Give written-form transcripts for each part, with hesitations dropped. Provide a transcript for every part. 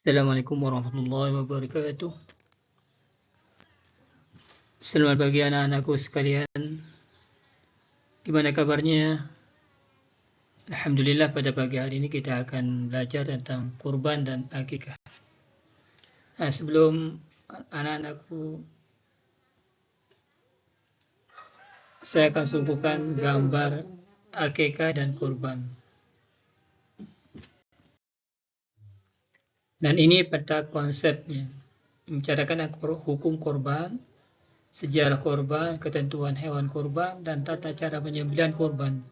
Assalamualaikum warahmatullahi wabarakatuh. Selamat pagi anak-anakku sekalian. Gimana kabarnya? Alhamdulillah, pada pagi hari ini kita akan belajar tentang kurban dan akikah. Nah, sebelum anak-anakku, saya akan suguhkan gambar akikah dan kurban. Dan ini peta konsepnya, membicarakan hukum kurban, sejarah kurban, ketentuan hewan kurban, dan tata cara penyembelihan kurban.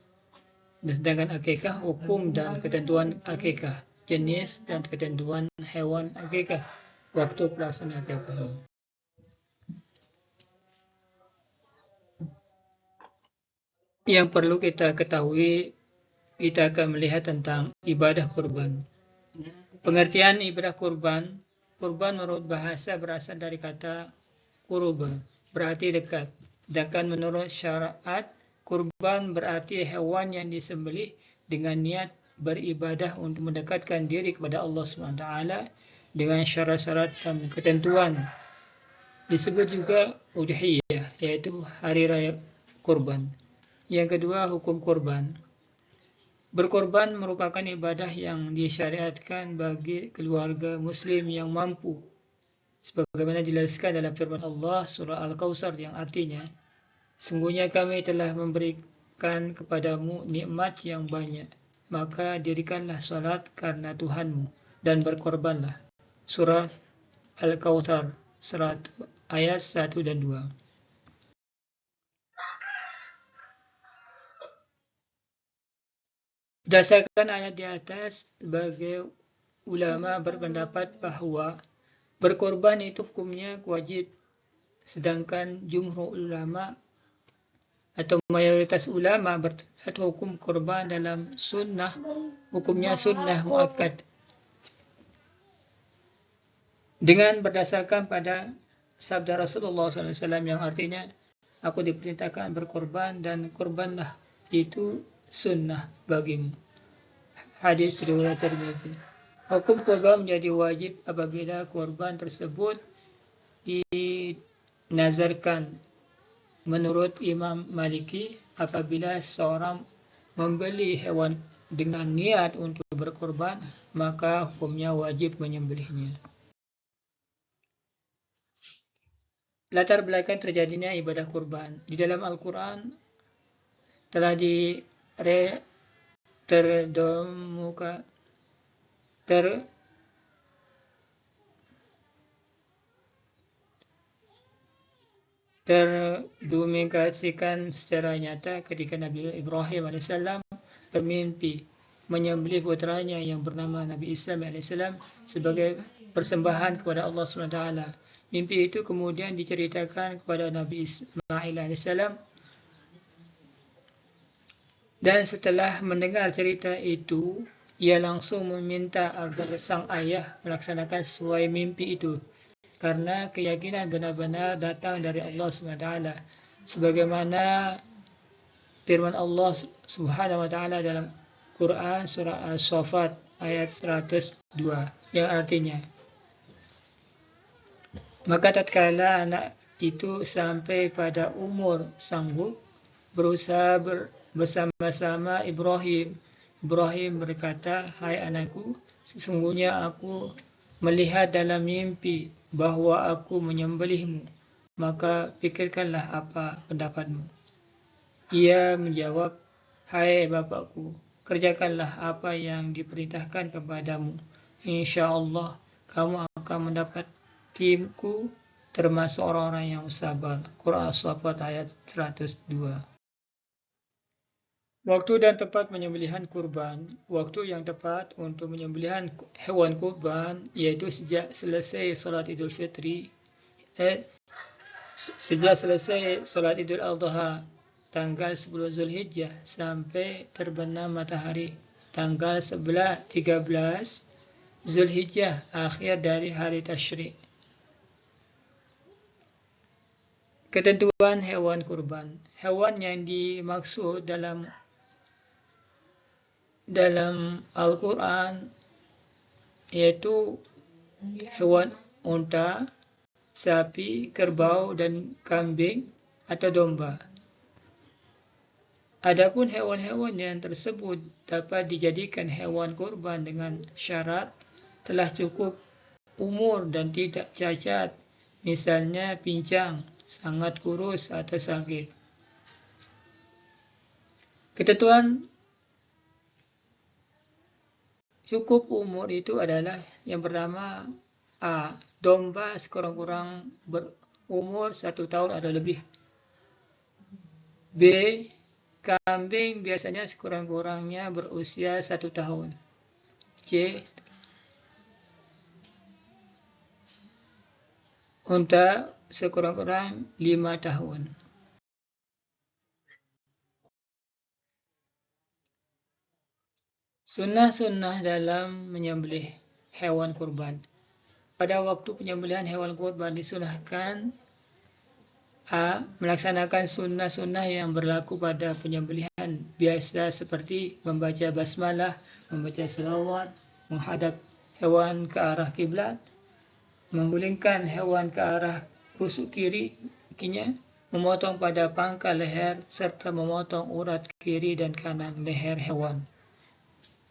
Sedangkan akikah, hukum dan ketentuan akikah, jenis dan ketentuan hewan akikah, waktu pelaksanaan akikah. Yang perlu kita ketahui, kita akan melihat tentang ibadah kurban. Pengertian ibadah kurban, kurban menurut bahasa berasal dari kata kuruba, berarti dekat. Sedangkan menurut syariat, kurban berarti hewan yang disembelih dengan niat beribadah untuk mendekatkan diri kepada Allah SWT dengan syarat-syarat dan ketentuan. Disebut juga udhiyah, yaitu hari raya kurban. Yang kedua, hukum kurban. Berkorban merupakan ibadah yang disyariatkan bagi keluarga muslim yang mampu, sebagaimana dijelaskan dalam firman Allah surah Al-Kautsar yang artinya, sungguhnya kami telah memberikan kepadamu nikmat yang banyak, maka dirikanlah salat karena Tuhanmu dan berkorbanlah. Surah Al-Kautsar ayat 1 dan 2. Berdasarkan ayat di atas, sebagai ulama berpendapat bahwa berkorban itu hukumnya wajib, sedangkan jumhur ulama atau mayoritas ulama berpendapat hukum korban dalam sunnah, hukumnya sunnah muakkad. Dengan berdasarkan pada sabda Rasulullah SAW yang artinya, aku diperintahkan berkorban dan korbanlah, itu sunnah bagimu. Hadis riwayat Tirmidzi. Hukum korban menjadi wajib apabila korban tersebut dinazarkan. Menurut Imam Maliki, apabila seorang membeli hewan dengan niat untuk berkorban, maka hukumnya wajib menyembelihnya. Latar belakang terjadinya ibadah kurban. Di dalam Al-Quran telah terdokumentasikan secara nyata ketika Nabi Ibrahim AS bermimpi menyembelih putranya yang bernama Nabi Ismail AS sebagai persembahan kepada Allah SWT. Mimpi itu kemudian diceritakan kepada Nabi Ismail AS, dan setelah mendengar cerita itu, ia langsung meminta agar sang ayah melaksanakan sesuai mimpi itu, karena keyakinan benar-benar datang dari Allah SWT. Sebagaimana firman Allah Subhanahu wa Ta'ala dalam Quran surah As-Saffat ayat 102 yang artinya, maka tatkala anak itu sampai pada umur sanggup, berusaha bersama-sama Ibrahim berkata, hai anakku, sesungguhnya aku melihat dalam mimpi bahwa aku menyembelihmu, maka pikirkanlah apa pendapatmu. Ia menjawab, hai bapakku, kerjakanlah apa yang diperintahkan kepadamu. Insya Allah kamu akan mendapat timku termasuk orang-orang yang sabar. Quran As-Saffat ayat 102. Waktu dan tempat penyembelihan kurban. Waktu yang tepat untuk penyembelihan hewan kurban yaitu sejak selesai salat Idul Fitri, sejak selesai salat Idul Adha tanggal 10 Zulhijjah sampai terbenam matahari tanggal 13 Zulhijjah, akhir dari hari Tasyrik. Ketentuan hewan kurban. Hewan yang dimaksud dalam Al-Quran yaitu hewan unta, sapi, kerbau, dan kambing atau domba. Adapun hewan-hewan yang tersebut dapat dijadikan hewan kurban dengan syarat telah cukup umur dan tidak cacat, misalnya pincang, sangat kurus, atau sakit. Ketentuan cukup umur itu adalah yang pertama, A. Domba sekurang-kurang berumur 1 tahun atau lebih. B. Kambing biasanya sekurang-kurangnya berusia 1 tahun. C. Unta sekurang-kurang 5 tahun. Sunnah-sunnah dalam menyembelih hewan kurban. Pada waktu penyembelihan hewan kurban disunahkan A. Melaksanakan sunnah-sunnah yang berlaku pada penyembelihan biasa seperti membaca basmalah, membaca selawat, menghadap hewan ke arah kiblat, menggulingkan hewan ke arah rusuk kirinya, memotong pada pangkal leher, serta memotong urat kiri dan kanan leher hewan.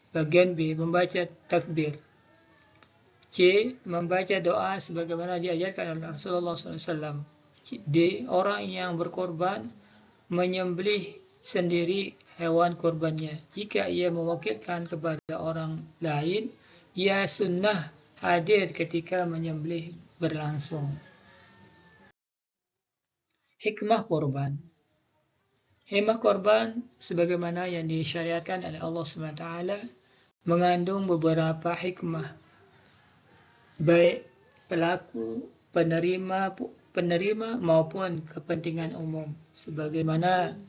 Bagian B. Membaca takbir. C. Membaca doa sebagaimana diajarkan oleh Rasulullah SAW. D. Orang yang berkorban menyembelih sendiri hewan korbannya. Jika ia mewakilkan kepada orang lain, ia sunnah hadir ketika menyembelih berlangsung. Hikmah korban. Hikmah korban sebagaimana yang disyariatkan oleh Allah SWT mengandung beberapa hikmah, baik pelaku, penerima maupun kepentingan umum, sebagaimana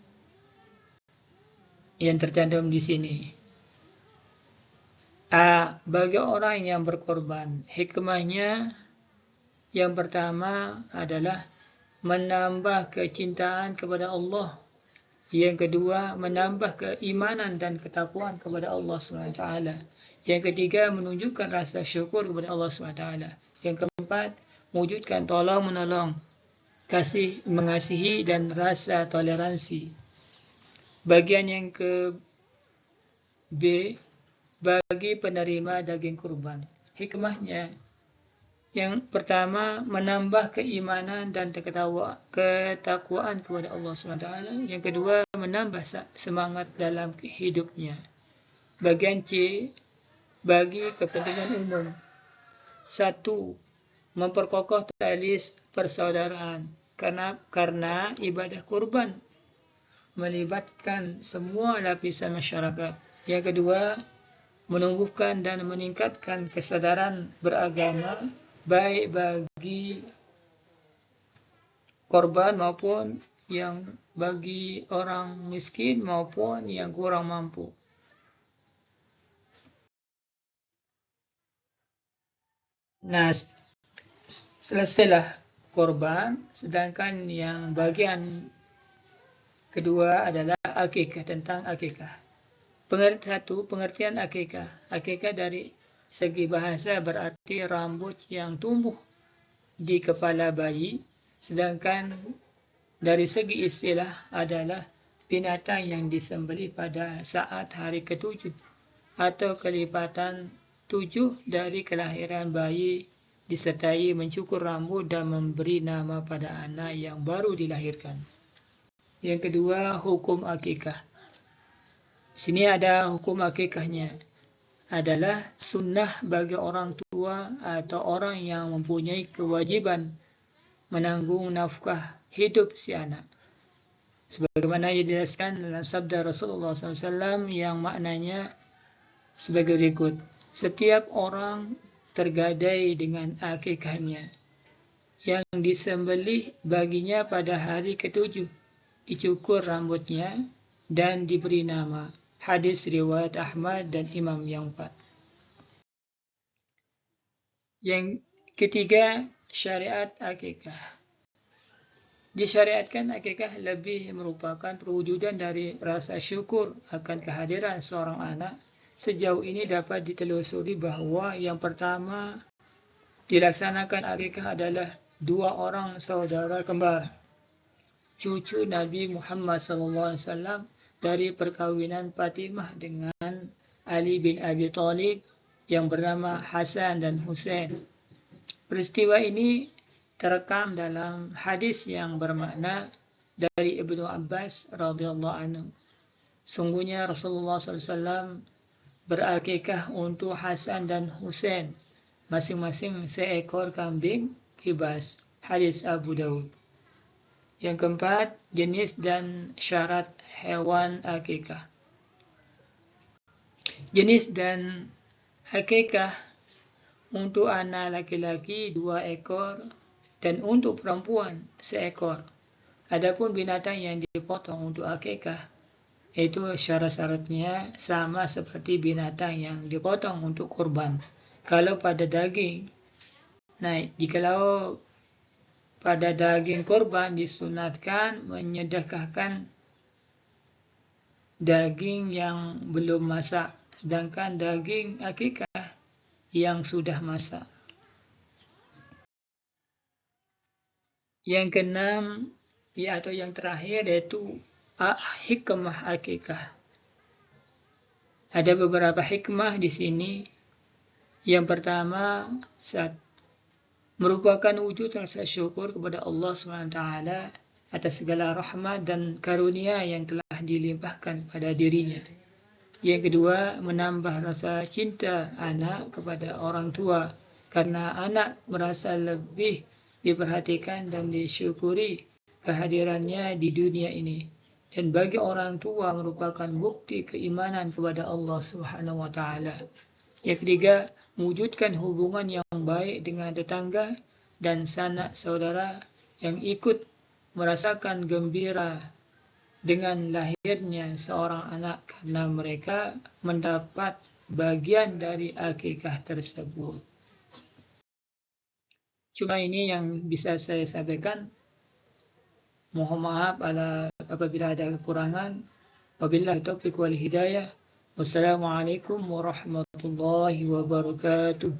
yang tercantum di sini. A. Bagi orang yang berkorban, hikmahnya yang pertama adalah menambah kecintaan kepada Allah. Yang kedua, menambah keimanan dan ketakwaan kepada Allah SWT. Yang ketiga, menunjukkan rasa syukur kepada Allah SWT. Yang keempat, mewujudkan tolong-menolong, kasih mengasihi, dan rasa toleransi. Bagian yang ke B, bagi penerima daging kurban. Hikmahnya yang pertama, menambah keimanan dan ketakwaan kepada Allah SWT. Yang kedua, menambah semangat dalam hidupnya. Bagian C, bagi kepentingan umum. 1. Memperkokoh tali persaudaraan. Karena ibadah kurban melibatkan semua lapisan masyarakat. Yang kedua, menumbuhkan dan meningkatkan kesadaran beragama, baik bagi korban maupun yang bagi orang miskin maupun yang kurang mampu. Nah, selesailah korban, sedangkan yang bagian kedua adalah akikah, tentang akikah. Pengertian akikah. Akikah dari segi bahasa berarti rambut yang tumbuh di kepala bayi, sedangkan dari segi istilah adalah binatang yang disembelih pada saat hari ke-7 atau kelipatan 7 dari kelahiran bayi, disertai mencukur rambut dan memberi nama pada anak yang baru dilahirkan. Yang kedua, hukum akikah. Sini ada hukum akikahnya. Adalah sunnah bagi orang tua atau orang yang mempunyai kewajiban menanggung nafkah hidup si anak. Sebagaimana dijelaskan dalam sabda Rasulullah SAW yang maknanya sebagai berikut. Setiap orang tergadai dengan akikahnya yang disembelih baginya pada hari ke-7, dicukur rambutnya dan diberi nama. Hadis riwayat Ahmad dan Imam yang 4. Yang ketiga, syariat akikah. Disyariatkan akikah lebih merupakan perwujudan dari rasa syukur akan kehadiran seorang anak. Sejauh ini dapat ditelusuri bahwa yang pertama, dilaksanakan akikah adalah dua orang saudara kembar, cucu Nabi Muhammad SAW dari perkawinan Fatimah dengan Ali bin Abi Thalib yang bernama Hasan dan Husain. Peristiwa ini terekam dalam hadis yang bermakna dari Ibnu Abbas radhiyallahu anhu. Sungguhnya Rasulullah SAW berakikah untuk Hasan dan Husain, masing-masing seekor kambing kibas. Hadis Abu Daud. Yang keempat, jenis dan syarat hewan akikah. Jenis dan akikah untuk anak laki-laki 2 ekor dan untuk perempuan 1 ekor. Adapun binatang yang dipotong untuk akikah, itu syarat-syaratnya sama seperti binatang yang dipotong untuk kurban. Kalau pada daging, jikalau pada daging kurban disunatkan menyedekahkan daging yang belum masak, sedangkan daging akikah yang sudah masak. Yang keenam, atau yang terakhir, yaitu hikmah akikah. Ada beberapa hikmah di sini. Yang pertama, merupakan wujud rasa syukur kepada Allah SWT atas segala rahmat dan karunia yang telah dilimpahkan pada dirinya. Yang kedua, menambah rasa cinta anak kepada orang tua, karena anak merasa lebih diperhatikan dan disyukuri kehadirannya di dunia ini. Dan bagi orang tua merupakan bukti keimanan kepada Allah Subhanahu wa Ta'ala. Yang ketiga, mewujudkan hubungan yang baik dengan tetangga dan sanak saudara yang ikut merasakan gembira dengan lahirnya seorang anak karena mereka mendapat bagian dari akikah tersebut. Cuma ini yang bisa saya sampaikan. Mohon maaf apabila ada kekurangan. Wabillahi taufiq wal hidayah. Wassalamualaikum warahmatullahi wabarakatuh.